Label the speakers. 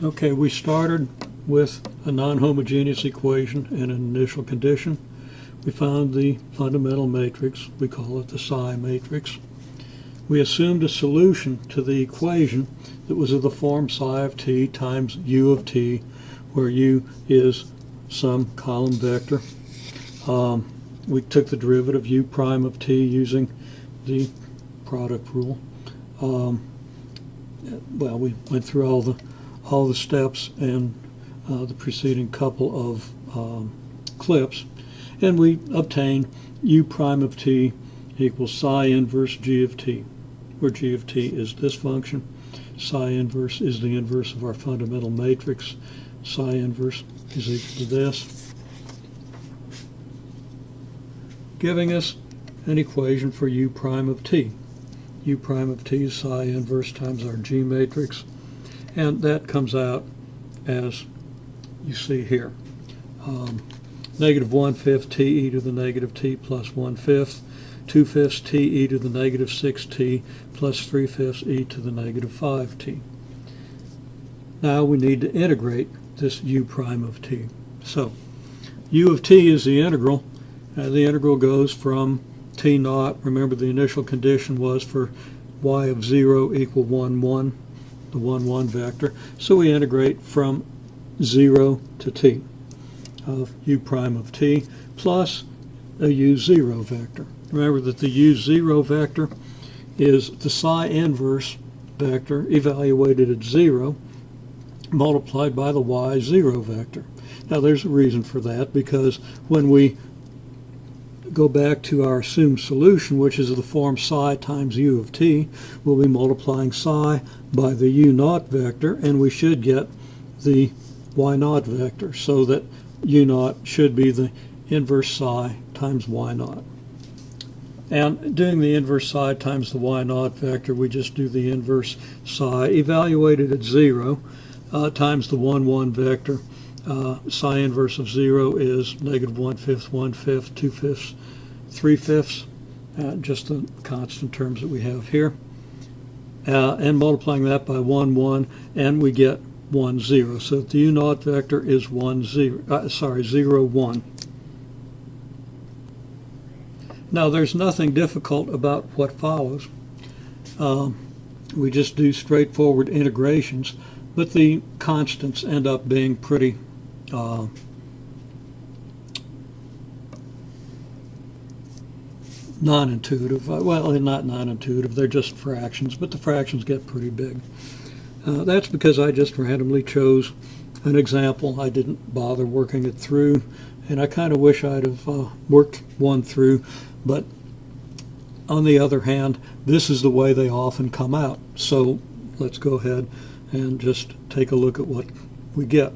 Speaker 1: Okay, we started with a non-homogeneous equation and an initial condition. We found the fundamental matrix. We call it the psi matrix. We assumed a solution to the equation that was of the form psi of t times u of t, where u is some column vector. We took the derivative u prime of t using the product rule. Well, we went through all the steps and the preceding couple of clips, and we obtained u prime of t equals psi inverse g of t, where g of t is this function. Psi inverse is the inverse of our fundamental matrix. Psi inverse is equal to this, giving us an equation for u prime of t. U prime of t is psi inverse times our G matrix, and that comes out as you see here. Negative 1/5 t e to the negative t plus 1/5, 2/5 t e to the negative 6t plus 3/5 e to the negative 5t. Now we need to integrate this u prime of t. So u of t is the integral. The integral goes from t naught. Remember, the initial condition was for y of 0 equal 1, 1, the 1, 1 vector. So we integrate from 0 to t of u prime of t plus a u0 vector. Remember that the u0 vector is the psi inverse vector evaluated at 0 multiplied by the y0 vector. Now there's a reason for that, because when we go back to our assumed solution, which is of the form psi times u of t, we'll be multiplying psi by the u naught vector, and we should get the y naught vector, so that u naught should be the inverse psi times y naught. And doing the inverse psi times the y naught vector, we just do the inverse psi evaluated at 0 times the 1, 1 vector. Psi inverse of 0 is negative 1/5, 1/5, 2/5, 3/5, just the constant terms that we have here. And multiplying that by 1, 1, and we get 1, 0. So the u naught vector is 0, 1. Now there's nothing difficult about what follows. We just do straightforward integrations, but the constants end up being pretty non-intuitive. Well, they're not non-intuitive, they're just fractions, but the fractions get pretty big. That's because I just randomly chose an example. I didn't bother working it through, and I kind of wish I'd have worked one through, but on the other hand, this is the way they often come out. So let's go ahead and just take a look at what we get.